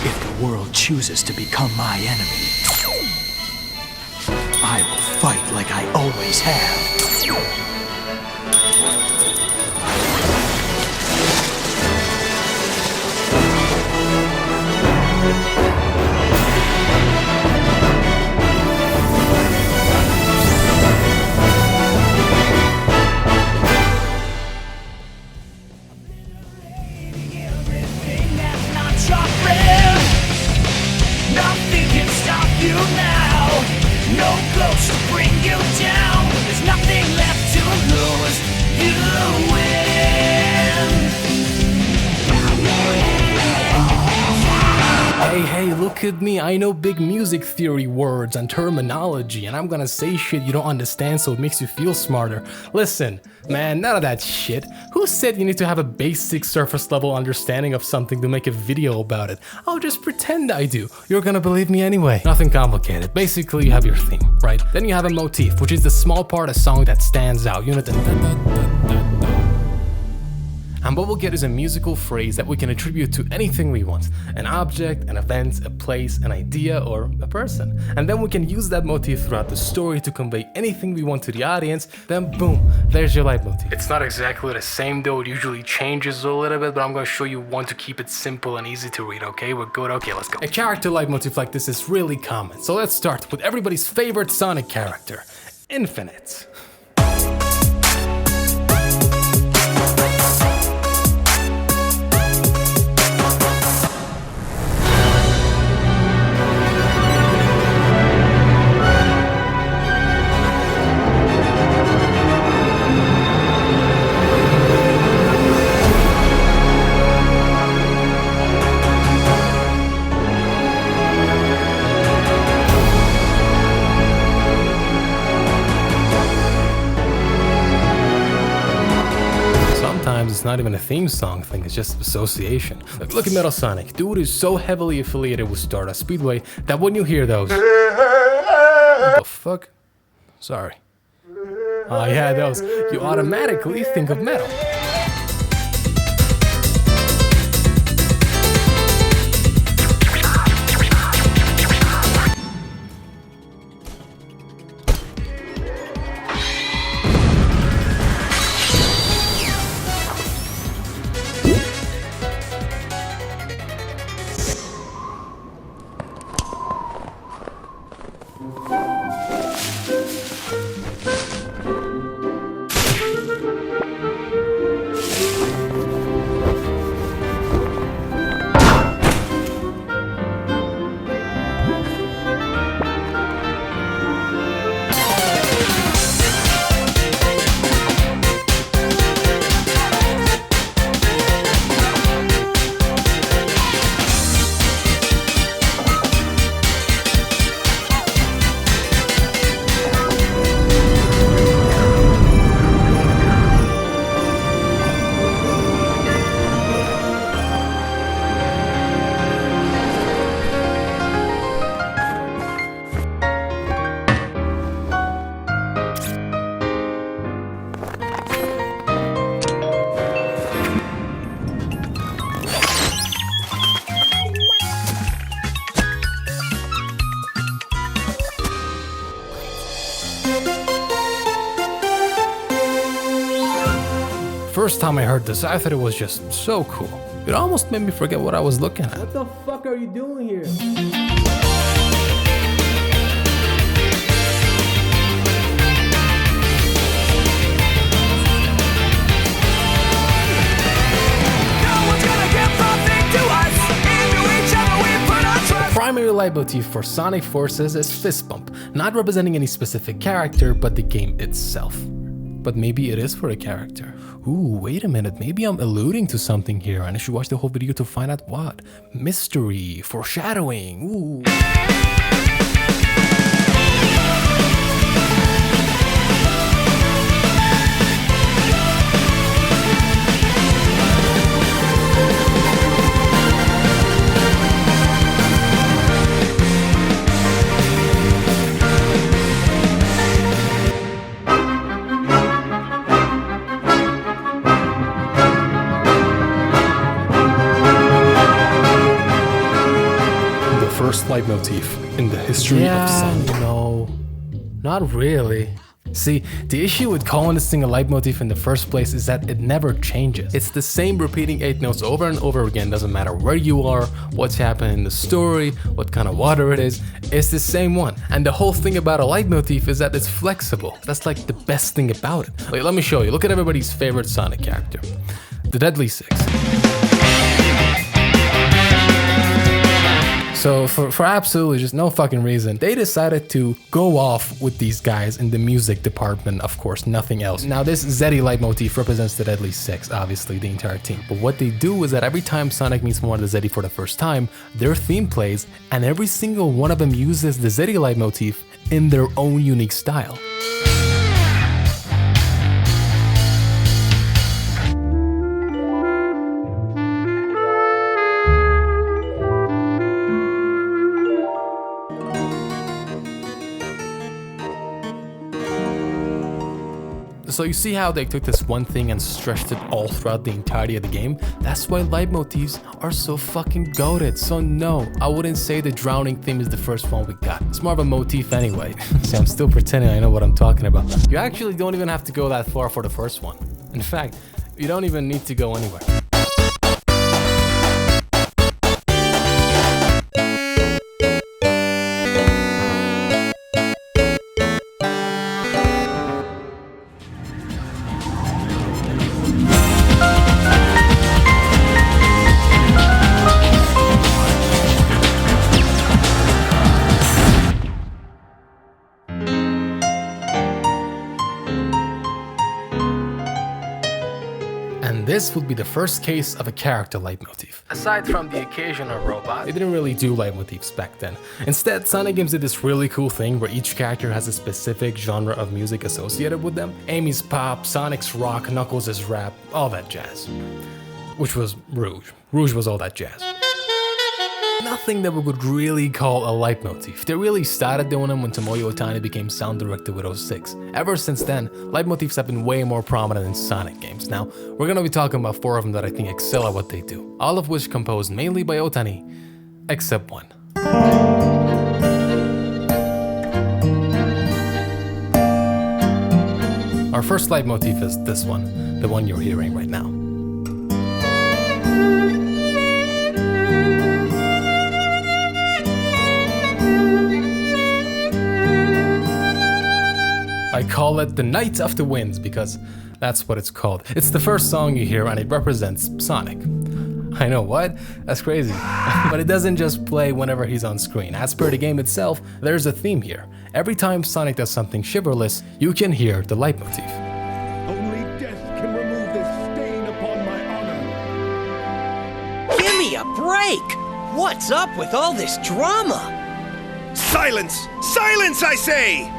If the world chooses to become my enemy, I will fight like I always have. Nothing can stop you now. No ghost to bring you down. There's nothing left to lose. You win. Hey, look at me. I know big music theory words and terminology, and I'm gonna say shit you don't understand so it makes you feel smarter. Listen, man, none of that shit. Who said you need to have a basic surface level understanding of something to make a video about it? I'll just pretend I do. You're gonna believe me anyway. Nothing complicated. Basically, you have your theme, right? Then you have a motif, which is the small part of a song that stands out. You know, and what we'll get is a musical phrase that we can attribute to anything we want. An object, an event, a place, an idea, or a person. And then we can use that motif throughout the story to convey anything we want to the audience. Then boom, there's your leitmotif. It's not exactly the same though, it usually changes a little bit, but I'm gonna show you one to keep it simple and easy to read, okay? We're good? Okay, let's go. A character leitmotif like this is really common. So let's start with everybody's favorite Sonic character, Infinite. It's not even a theme song thing, it's just association. Like, look at Metal Sonic. Dude is so heavily affiliated with Stardust Speedway that when you hear those... What the fuck? Sorry. Oh yeah, those. You automatically think of metal. First time I heard this, I thought it was just so cool. It almost made me forget what I was looking at. What the fuck are you doing here? Primary leitmotif for Sonic Forces is fist bump, not representing any specific character, but the game itself. But maybe it is for a character. Ooh, wait a minute, maybe I'm alluding to something here and I should watch the whole video to find out what. Mystery, foreshadowing, ooh. first leitmotif in the history of Sonic. No, not really. See, the issue with calling this thing a leitmotif in the first place is that it never changes. It's the same repeating 8 notes over and over again, doesn't matter where you are, what's happening in the story, what kind of water it is, it's the same one. And the whole thing about a leitmotif is that it's flexible. That's like the best thing about it. Like, let me show you. Look at everybody's favorite Sonic character, the Deadly Six. So for absolutely just no fucking reason, they decided to go off with these guys in the music department, of course, nothing else. Now this Zeddy leitmotif represents the Deadly Six, obviously the entire team. But what they do is that every time Sonic meets one of the Zeddy for the first time, their theme plays, and every single one of them uses the Zeddy leitmotif in their own unique style. So you see how they took this one thing and stretched it all throughout the entirety of the game? That's why leitmotifs are so fucking goated. So no, I wouldn't say the drowning theme is the first one we got. It's more of a motif anyway. See, I'm still pretending I know what I'm talking about. You actually don't even have to go that far for the first one. In fact, you don't even need to go anywhere. This would be the first case of a character leitmotif. Aside from the occasional robot, they didn't really do leitmotifs back then. Instead, Sonic games did this really cool thing where each character has a specific genre of music associated with them. Amy's pop, Sonic's rock, Knuckles is rap, all that jazz. Which was Rouge. Rouge was all that jazz. Nothing that we could really call a leitmotif. They really started doing them when Tomoyo Otani became sound director with 06. Ever since then, leitmotifs have been way more prominent in Sonic games. Now, we're gonna be talking about 4 of them that I think excel at what they do, all of which composed mainly by Otani, except one. Our first leitmotif is this one, the one you're hearing right now. I call it the Night of the Winds because that's what it's called. It's the first song you hear and it represents Sonic. I know, what? That's crazy. But it doesn't just play whenever he's on screen. As per the game itself, there's a theme here. Every time Sonic does something chivalrous, you can hear the leitmotif. Only death can remove this stain upon my honor. Give me a break! What's up with all this drama? Silence! Silence, I say!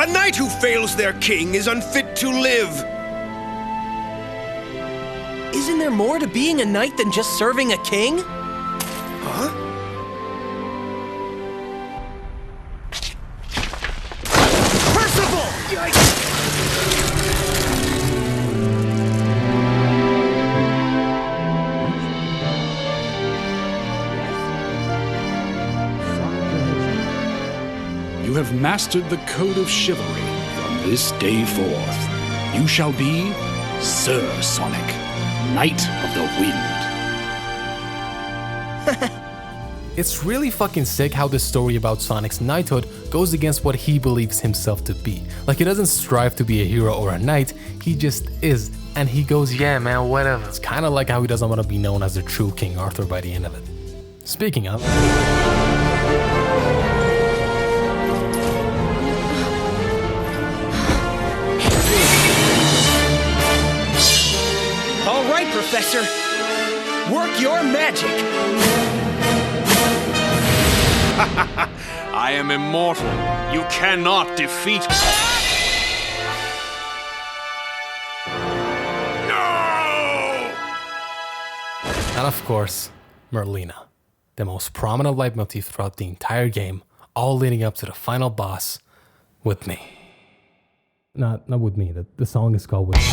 A knight who fails their king is unfit to live. Isn't there more to being a knight than just serving a king? Huh? Percival! You have mastered the code of chivalry. From this day forth, you shall be Sir Sonic, Knight of the Wind. It's really fucking sick how the story about Sonic's knighthood goes against what he believes himself to be. Like, he doesn't strive to be a hero or a knight, he just is. And he goes, yeah man, whatever. It's kind of like how he doesn't want to be known as the true King Arthur by the end of it. Speaking of... All right, Professor. Work your magic. I am immortal. You cannot defeat me. No! And of course, Merlina, the most prominent leitmotif throughout the entire game, all leading up to the final boss, with me. Not with me, the song is called With Me.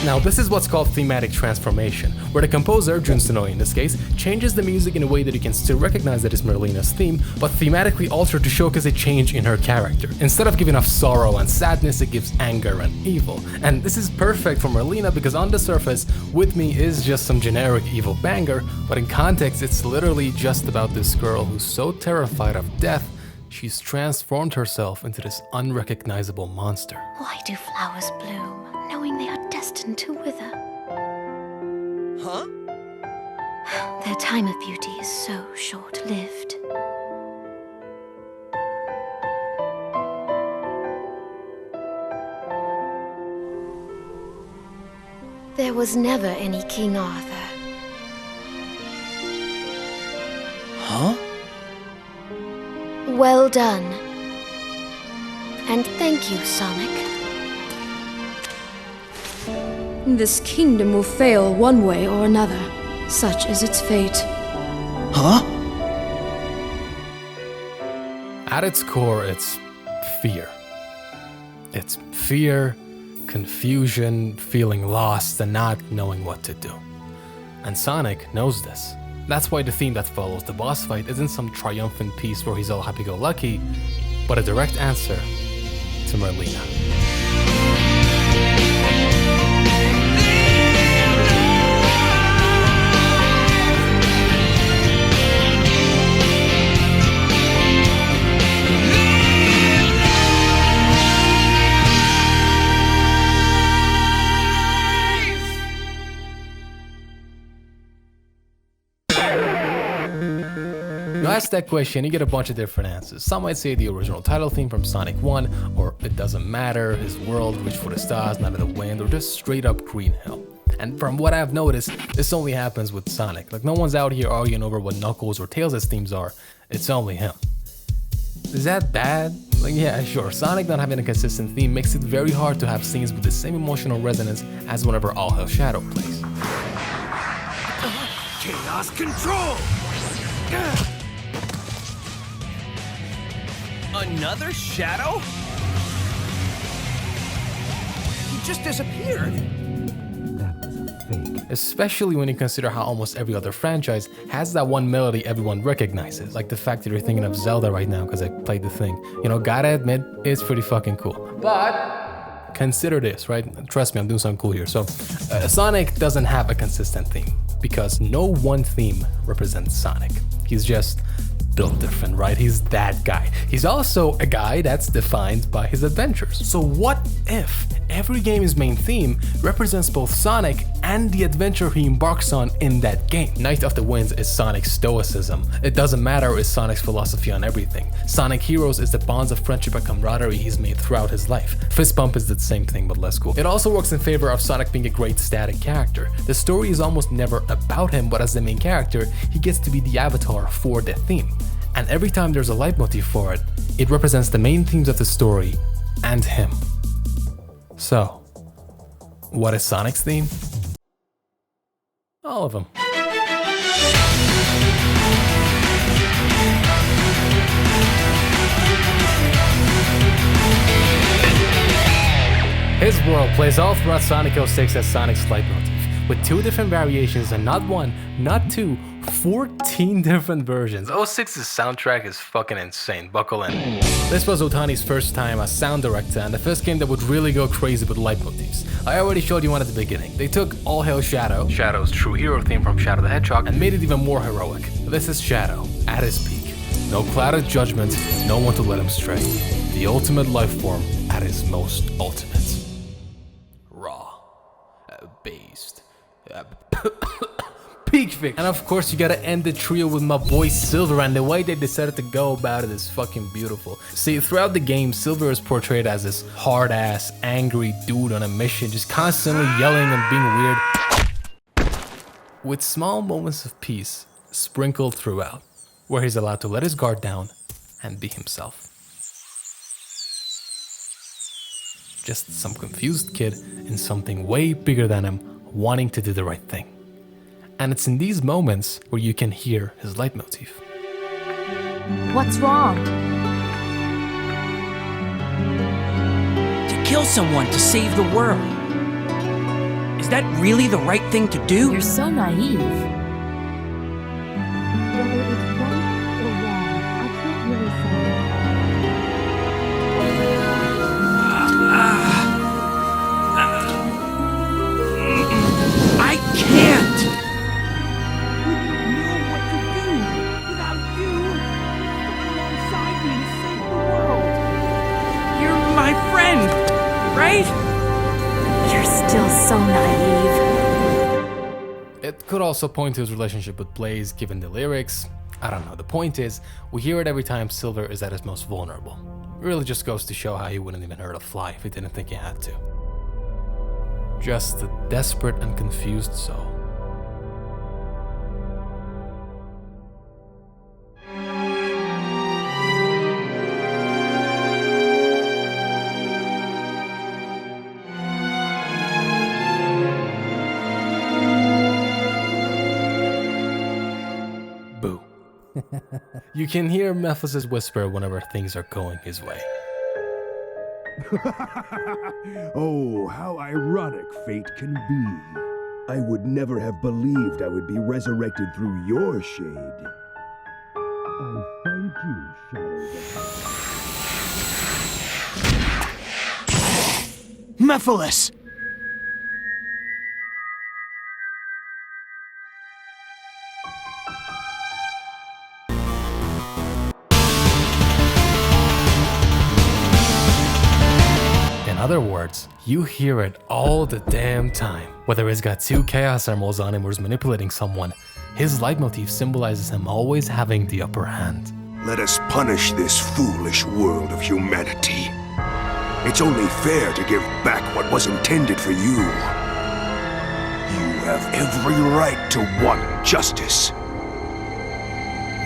Now, this is what's called thematic transformation, where the composer, Jun Sonoe in this case, changes the music in a way that you can still recognize that it's Merlina's theme, but thematically altered to showcase a change in her character. Instead of giving off sorrow and sadness, it gives anger and evil. And this is perfect for Merlina because on the surface, With Me is just some generic evil banger, but in context, it's literally just about this girl who's so terrified of death, she's transformed herself into this unrecognizable monster. Why do flowers bloom, knowing they are destined to wither? Huh? Their time of beauty is so short-lived. There was never any King Arthur. Huh? Well done. And thank you, Sonic. This kingdom will fail one way or another. Such is its fate. Huh? At its core, it's fear. It's fear, confusion, feeling lost, and not knowing what to do. And Sonic knows this. That's why the theme that follows the boss fight isn't some triumphant piece where he's all happy-go-lucky, but a direct answer to Merlina. You ask that question, you get a bunch of different answers. Some might say the original title theme from Sonic 1, or it doesn't matter, his world reached for the stars, not in the wind, or just straight up Green Hill. And from what I've noticed, this only happens with Sonic. Like, no one's out here arguing over what Knuckles or Tails' themes are, it's only him. Is that bad? Like, yeah, sure, Sonic not having a consistent theme makes it very hard to have scenes with the same emotional resonance as whenever All Hail Shadow plays. Chaos control! Another shadow? He just disappeared. Especially when you consider how almost every other franchise has that one melody everyone recognizes, like the fact that you're thinking of Zelda right now because I played the thing. You know, gotta admit, it's pretty fucking cool. But consider this, right? Trust me, I'm doing something cool here. So, Sonic doesn't have a consistent theme because no one theme represents Sonic. He's just built different, right? He's that guy. He's also a guy that's defined by his adventures. So what if every game's main theme represents both Sonic and the adventure he embarks on in that game? Night of the Winds is Sonic's stoicism. It doesn't matter is Sonic's philosophy on everything. Sonic Heroes is the bonds of friendship and camaraderie he's made throughout his life. Fist Bump is the same thing but less cool. It also works in favor of Sonic being a great static character. The story is almost never about him, but as the main character, he gets to be the avatar for the theme. And every time there's a leitmotif for it, it represents the main themes of the story and him. So, what is Sonic's theme? All of them. His world plays all throughout Sonic 06 as Sonic's leitmotif, with 2 different variations and not 1, not 2, 14 different versions. 06's soundtrack is fucking insane, buckle in. This was Otani's first time as sound director and the first game that would really go crazy with leitmotifs. I already showed you one at the beginning. They took All Hail Shadow, Shadow's true hero theme from Shadow the Hedgehog, and made it even more heroic. This is Shadow, at his peak. No clouded judgment, no one to let him stray. The ultimate life form at his most ultimate. Raw. Based. Peak fix. And of course you gotta end the trio with my boy Silver, and the way they decided to go about it is fucking beautiful. See, throughout the game, Silver is portrayed as this hard-ass, angry dude on a mission, just constantly yelling and being weird, with small moments of peace sprinkled throughout, where he's allowed to let his guard down and be himself. Just some confused kid in something way bigger than him, wanting to do the right thing. And it's in these moments where you can hear his leitmotif. What's wrong? To kill someone to save the world. Is that really the right thing to do? You're so naive. Whether it's right or wrong, I can't really say. I can't! Wouldn't know what to do without you alongside me to save the world. You're my friend, right? You're still so naive. It could also point to his relationship with Blaze given the lyrics. I don't know, the point is, we hear it every time Silver is at his most vulnerable. It really just goes to show how he wouldn't even hurt a fly if he didn't think he had to. Just a desperate and confused soul. Boo. You can hear Mephisto's whisper whenever things are going his way. Oh, how ironic fate can be. I would never have believed I would be resurrected through your shade. I thank you, Shadow. Mephiles! In other words, you hear it all the damn time. Whether he's got 2 Chaos Emeralds on him or is manipulating someone, his leitmotif symbolizes him always having the upper hand. Let us punish this foolish world of humanity. It's only fair to give back what was intended for you. You have every right to want justice.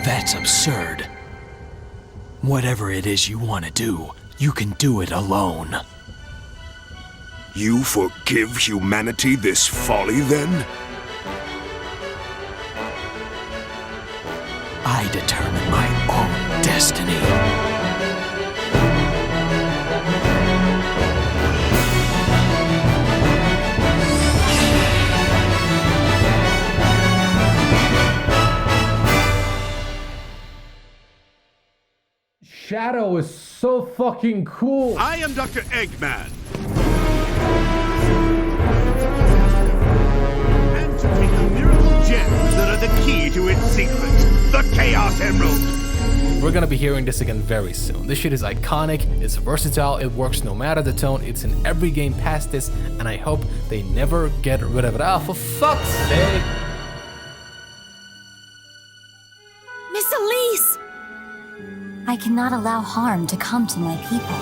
That's absurd. Whatever it is you want to do, you can do it alone. You forgive humanity this folly, then? I determine my own destiny. Shadow is so fucking cool. I am Dr. Eggman. And to take the miracle gems that are the key to its secret, the Chaos Emerald. We're gonna be hearing this again very soon. This shit is iconic, it's versatile, it works no matter the tone, it's in every game past this, and I hope they never get rid of it. Ah, for fuck's sake! Miss Elise! I cannot allow harm to come to my people.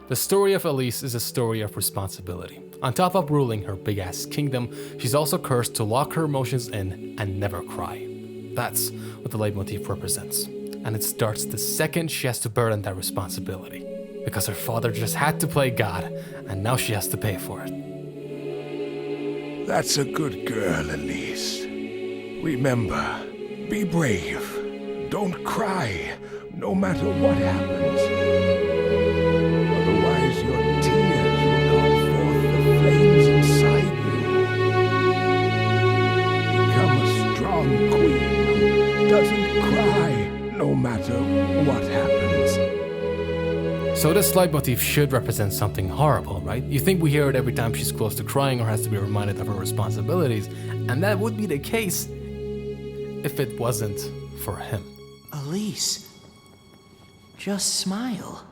The story of Elise is a story of responsibility. On top of ruling her big-ass kingdom, she's also cursed to lock her emotions in and never cry. That's what the leitmotif represents. And it starts the second she has to burden that responsibility. Because her father just had to play God, and now she has to pay for it. That's a good girl, Elise. Remember, be brave. Don't cry, no matter what happens. Otherwise, your tears will call forth the flames inside you. Become a strong queen who doesn't cry, no matter what happens. So this leitmotif should represent something horrible, right? You think we hear it every time she's close to crying or has to be reminded of her responsibilities, and that would be the case if it wasn't for him. Elise, just smile.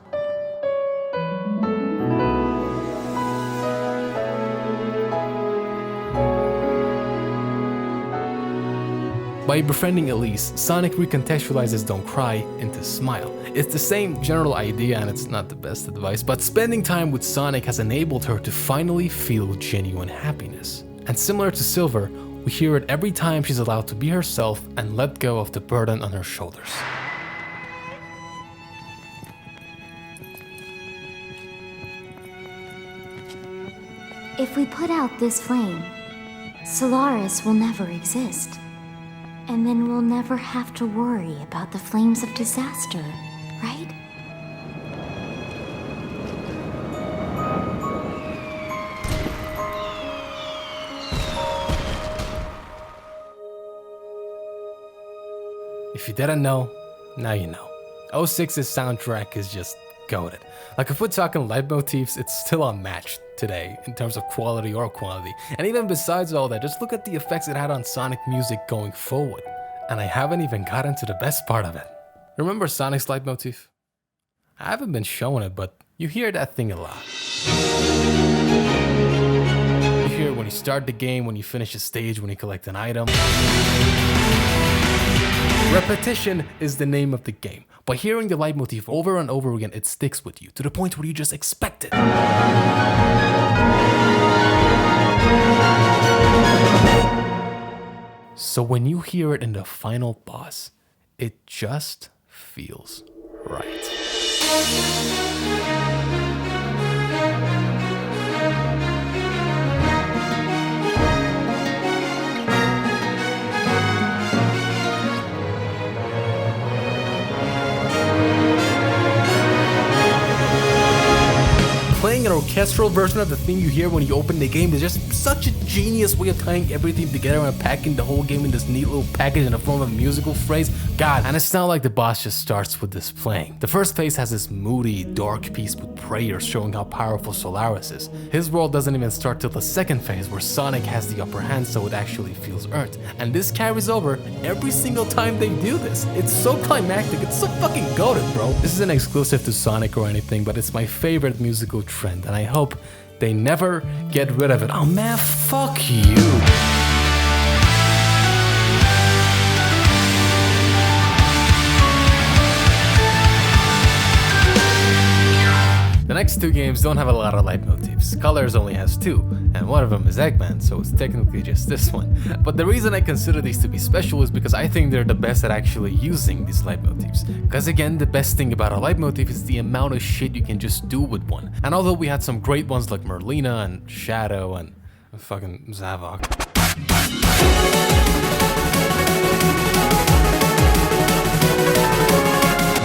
By befriending Elise, Sonic recontextualizes Don't Cry into Smile. It's the same general idea and it's not the best advice, but spending time with Sonic has enabled her to finally feel genuine happiness. And similar to Silver, we hear it every time she's allowed to be herself and let go of the burden on her shoulders. If we put out this flame, Solaris will never exist. And then we'll never have to worry about the flames of disaster, right? If you didn't know, now you know. 06's soundtrack is just goated. Like if we're talking Leitmotifs, it's still unmatched today in terms of quality or quantity. And even besides all that, just look at the effects it had on Sonic music going forward. And I haven't even gotten to the best part of it. Remember Sonic's Leitmotif? I haven't been showing it, but you hear that thing a lot. You hear it when you start the game, when you finish a stage, when you collect an item. Repetition is the name of the game. By hearing the Leitmotif over and over again, it sticks with you to the point where you just expect it. So when you hear it in the final boss, it just feels right. Playing an orchestral version of the theme you hear when you open the game is just such a genius way of tying everything together and packing the whole game in this neat little package in the form of a musical phrase. God, and it's not like the boss just starts with this playing. The first phase has this moody, dark piece with prayers showing how powerful Solaris is. His world doesn't even start till the second phase where Sonic has the upper hand, so it actually feels earned. And this carries over every single time they do this. It's so climactic, it's so fucking goated, bro. This isn't exclusive to Sonic or anything, but it's my favorite musical trend, and I hope they never get rid of it. Oh man, fuck you. The next two games don't have a lot of Leitmotifs. Colors only has two, and one of them is Eggman, so it's technically just this one. But the reason I consider these to be special is because I think they're the best at actually using these Leitmotifs. Because again, the best thing about a Leitmotif is the amount of shit you can just do with one. And although we had some great ones like Merlina and Shadow and fucking Zavok.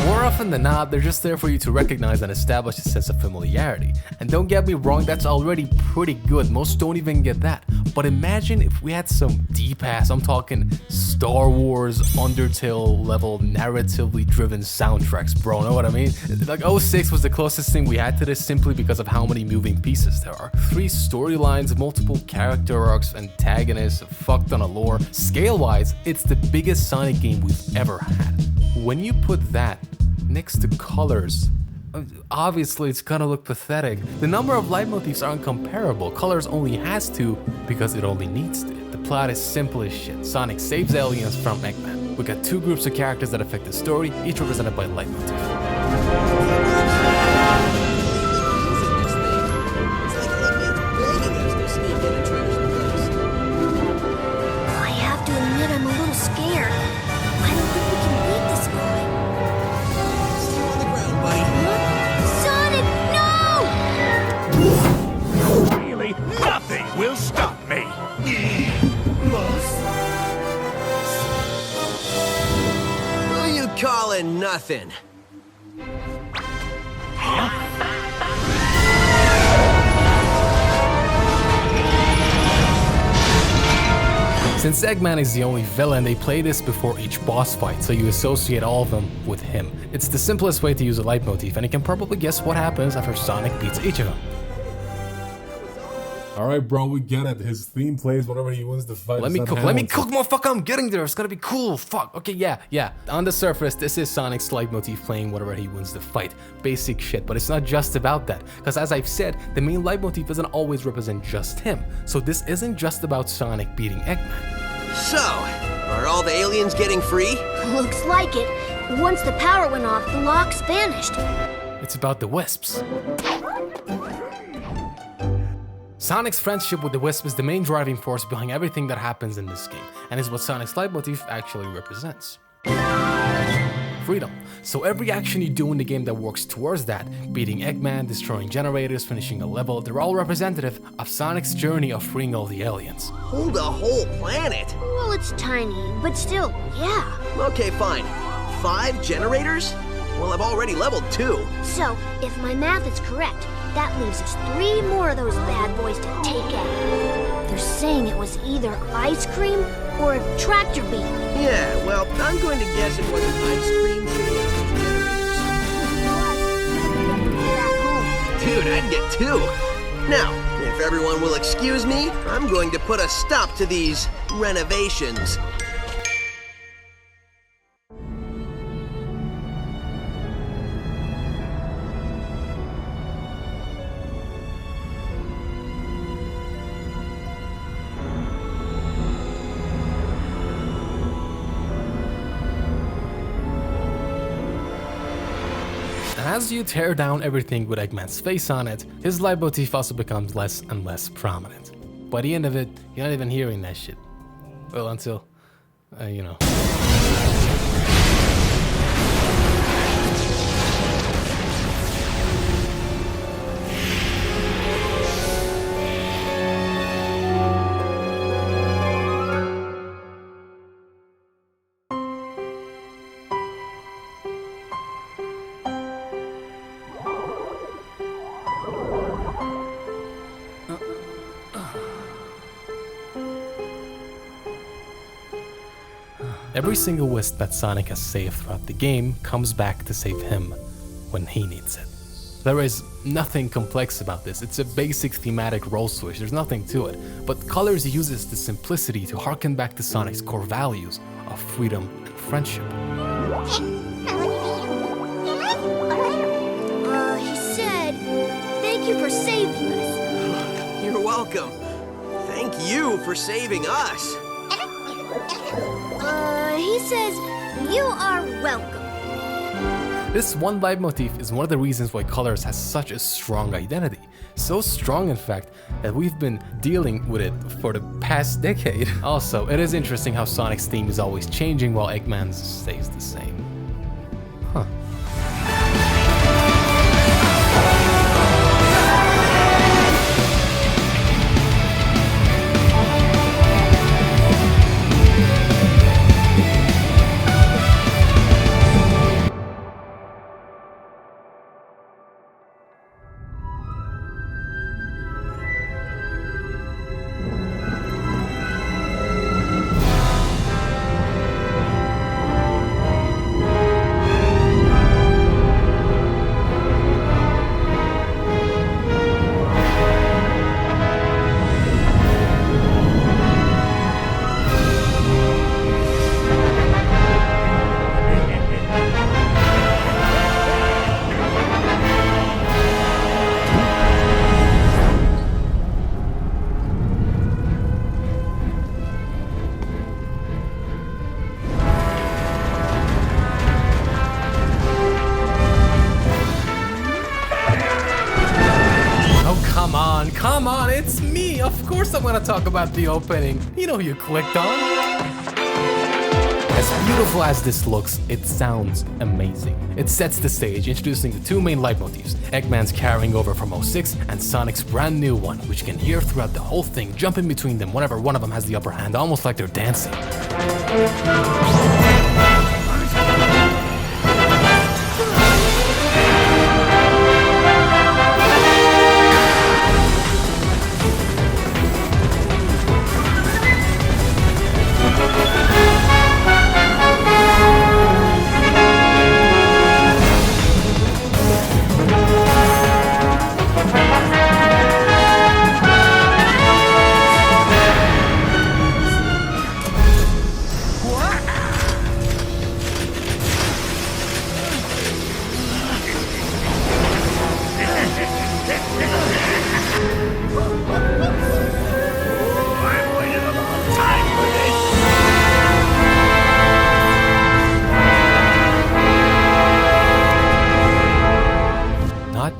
More often than not, they're just there for you to recognize and establish a sense of familiarity. And don't get me wrong, that's already pretty good. Most don't even get that. But imagine if we had some deep-ass, I'm talking Star Wars, Undertale level, narratively driven soundtracks, bro, know what I mean? Like 06 was the closest thing we had to this simply because of how many moving pieces there are. 3 storylines, multiple character arcs, antagonists, a fuck ton of lore. Scale-wise, it's the biggest Sonic game we've ever had. When you put that next to colors, obviously it's gonna look pathetic. The number of Leitmotifs aren't comparable. Colors only has 2 because it only needs to. The plot is simple as shit. Sonic saves aliens from Eggman. We got 2 groups of characters that affect the story, each represented by a Leitmotif. Will stop me. Who are you calling nothing? Since Eggman is the only villain, they play this before each boss fight, so you associate all of them with him. It's the simplest way to use a Leitmotif, and you can probably guess what happens after Sonic beats each of them. Alright, bro, we get it. His theme plays whenever he wins the fight. Let me cook, motherfucker, I'm getting there. It's gonna be cool, fuck. Okay, yeah. On the surface, this is Sonic's Leitmotif playing whenever he wins the fight. Basic shit, but it's not just about that. Because as I've said, the main Leitmotif doesn't always represent just him. So this isn't just about Sonic beating Eggman. So, are all the aliens getting free? Looks like it. Once the power went off, the locks vanished. It's about the Wisps. Sonic's friendship with the Wisp is the main driving force behind everything that happens in this game, and is what Sonic's Leitmotif actually represents. Freedom. So every action you do in the game that works towards that, beating Eggman, destroying generators, finishing a level, they're all representative of Sonic's journey of freeing all the aliens. Hold a whole planet? Well, it's tiny, but still, yeah. Okay, fine. 5 generators? Well, I've already leveled 2. So, if my math is correct, that leaves us 3 more of those bad boys to take out. They're saying it was either ice cream or a tractor beam. Yeah, well, I'm going to guess it wasn't ice cream, so it was generators. Dude, I'd get 2. Now, if everyone will excuse me, I'm going to put a stop to these renovations. As you tear down everything with Eggman's face on it, his leitmotif also becomes less and less prominent. By the end of it, you're not even hearing that shit. Well, until, you know. Every single wisp that Sonic has saved throughout the game comes back to save him when he needs it. There is nothing complex about this, it's a basic thematic role switch, there's nothing to it, but Colors uses the simplicity to harken back to Sonic's core values of freedom and friendship. He said, thank you for saving us. You're welcome. Thank you for saving us. He says, you are welcome. This one leitmotif is one of the reasons why Colors has such a strong identity. So strong, in fact, that we've been dealing with it for the past decade. Also, it is interesting how Sonic's theme is always changing while Eggman's stays the same. Huh. Come on, it's me! Of course I'm gonna talk about the opening. You know who you clicked on. As beautiful as this looks, it sounds amazing. It sets the stage, introducing the 2 main leitmotifs, Eggman's carrying over from 06 and Sonic's brand new one, which you can hear throughout the whole thing, jumping between them whenever one of them has the upper hand, almost like they're dancing.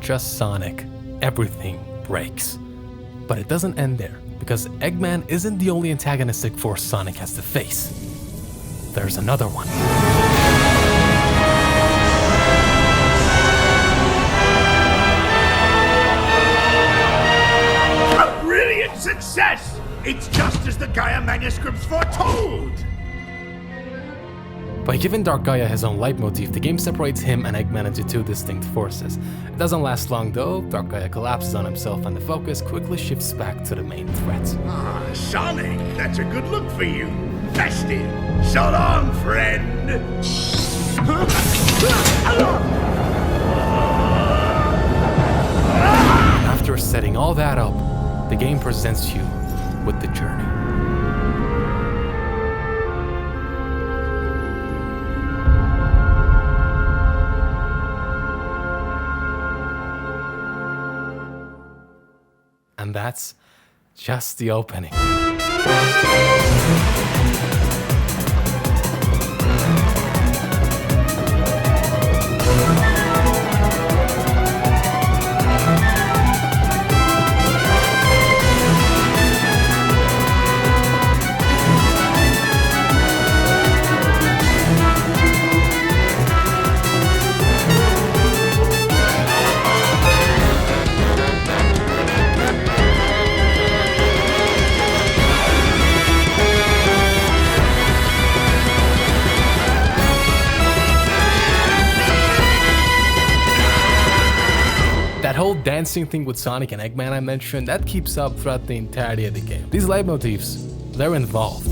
Just Sonic, everything breaks. But it doesn't end there, because Eggman isn't the only antagonistic force Sonic has to face. There's another one. manuscripts foretold! By giving Dark Gaia his own leitmotif, the game separates him and Eggman into two distinct forces. It doesn't last long though, Dark Gaia collapses on himself and the focus quickly shifts back to the main threat. Ah, Sonic, that's a good look for you. Festive. So long, friend. After setting all that up, the game presents you with the journey. And that's just the opening. That whole dancing thing with Sonic and Eggman I mentioned, that keeps up throughout the entirety of the game. These leitmotifs, they're involved.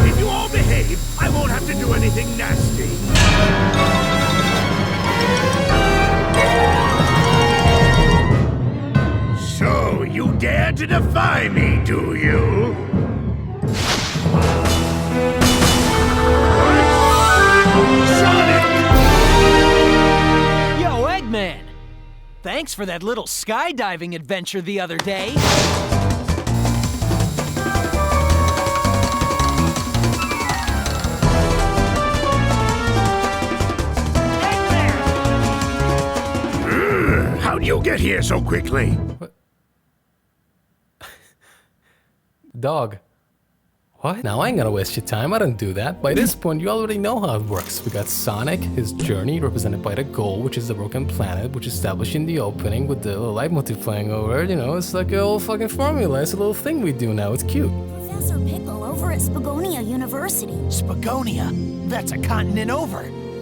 If you all behave, I won't have to do anything nasty. So, you dare to defy me, do you? Sonic! Yo, Eggman! Thanks for that little skydiving adventure the other day. How'd you get here so quickly? What? Dog. What? Now I ain't gonna waste your time, I didn't do that. By this point, you already know how it works. We got Sonic, his journey, represented by the goal, which is the broken planet, which is established in the opening with the little leitmotif playing over it. You know, it's like a whole fucking formula. It's a little thing we do now, it's cute. Professor Pickle over at Spagonia University. Spagonia? That's a continent over.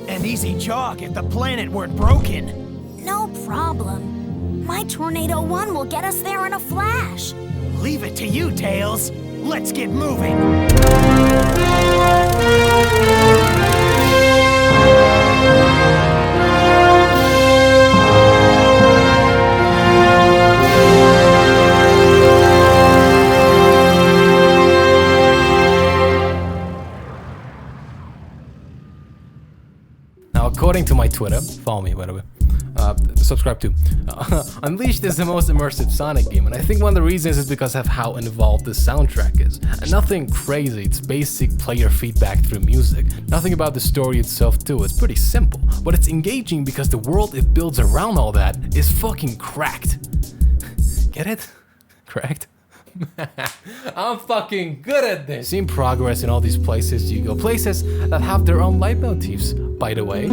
An easy jog if the planet weren't broken. No problem. My Tornado 1 will get us there in a flash. Leave it to you, Tails. Let's get moving. Now, according to my Twitter, follow me by the way, subscribe to, Unleashed is the most immersive Sonic game, and I think one of the reasons is because of how involved the soundtrack is. And nothing crazy, it's basic player feedback through music. Nothing about the story itself too, it's pretty simple. But it's engaging because the world it builds around all that is fucking cracked. Get it? Cracked? I'm fucking good at this. Seeing progress in all these places you go, places that have their own leitmotifs, by the way.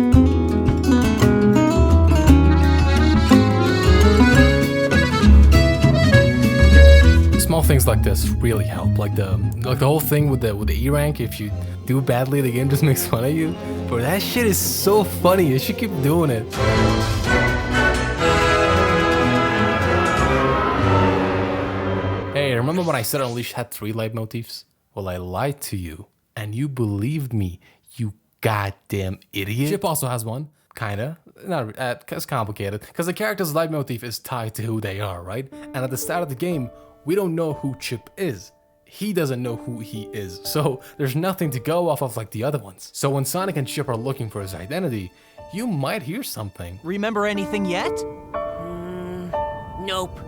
Small things like this really help, like the whole thing with the E rank. If you do badly, the game just makes fun of you. Bro, that shit is so funny. You should keep doing it. Hey, remember when I said Unleashed had 3 leitmotifs? Well, I lied to you, and you believed me, you goddamn idiot. Chip also has one, kinda. Not, it's complicated, because the character's leitmotif is tied to who they are, right? And at the start of the game, we don't know who Chip is. He doesn't know who he is, so there's nothing to go off of like the other ones. So when Sonic and Chip are looking for his identity, you might hear something. Remember anything yet? Nope.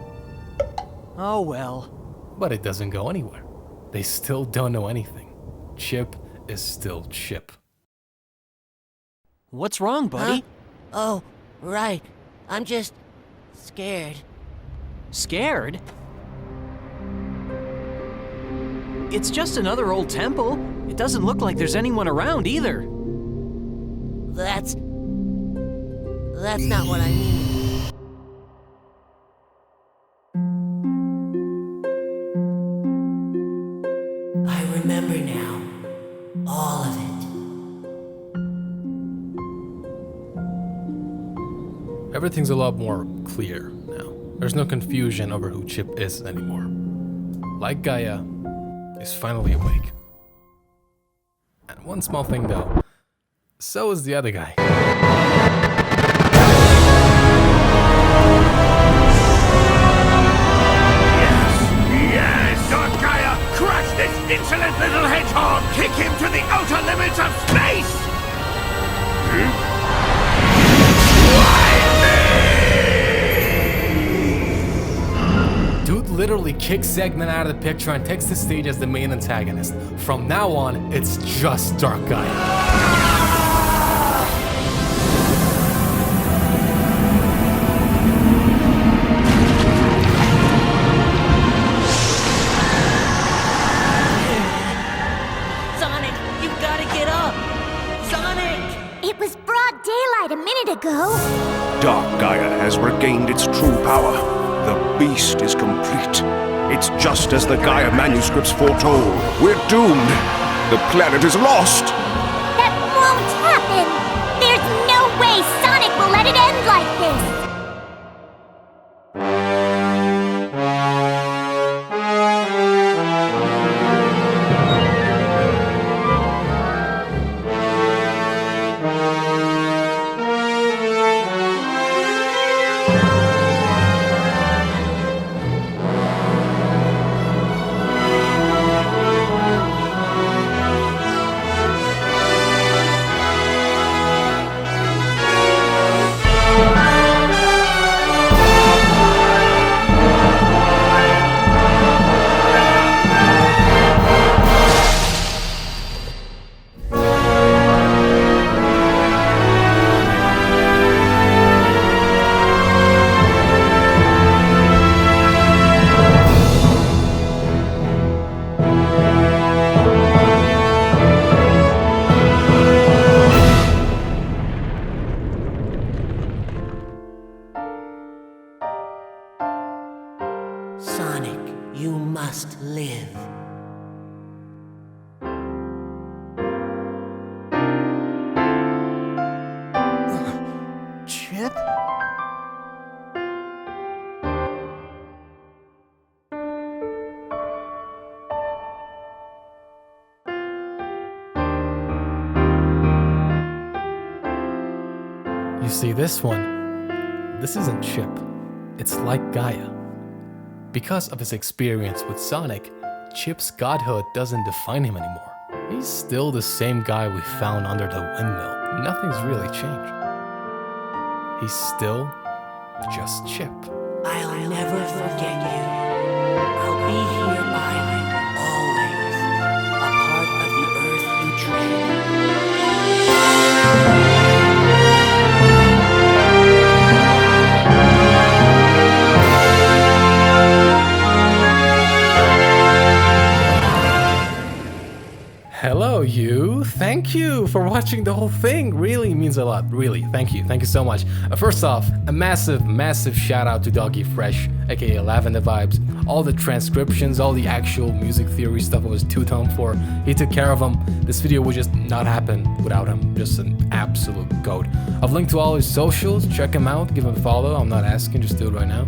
Oh well. But it doesn't go anywhere. They still don't know anything. Chip is still Chip. What's wrong, buddy? Huh? Oh, right. I'm just scared. Scared? It's just another old temple. It doesn't look like there's anyone around either. That's not what I mean. I remember now. All of it. Everything's a lot more clear now. There's no confusion over who Chip is anymore. Like Gaia is finally awake. And one small thing though, so is the other guy. Yes! Dark Gaia, crush this insolent little hedgehog! Kick him to the outer limits of space! Dude literally kicks Segment out of the picture and takes the stage as the main antagonist. From now on, it's just Dark Gaia. A minute ago. Dark Gaia has regained its true power. The beast is complete. It's just as the Gaia manuscripts foretold. We're doomed. The planet is lost. That won't happen. There's no way Sonic will let it end like this. You see, this isn't Chip. It's like Gaia. Because of his experience with Sonic, Chip's godhood doesn't define him anymore. He's still the same guy we found under the windmill. Nothing's really changed. He's still just Chip. I'll never forget you. I'll be here by you, always. A part of the earth you tread. Hello, you. Thank you for watching the whole thing. Really means a lot. Really. Thank you. Thank you so much. First off, a massive shout out to Doggy Fresh, aka ALtheBoi. All the transcriptions, all the actual music theory stuff I was two-tone for. He took care of them. This video would just not happen without him. Just an absolute goat. I've linked to all his socials. Check him out. Give him a follow. I'm not asking. Just do it right now.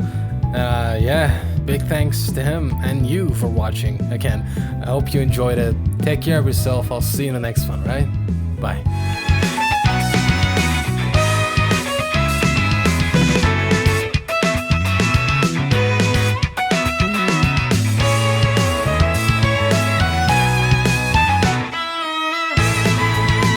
Yeah, big thanks to him and you for watching again. I hope you enjoyed it. Take care of yourself. I'll see you in the next one, right? Bye.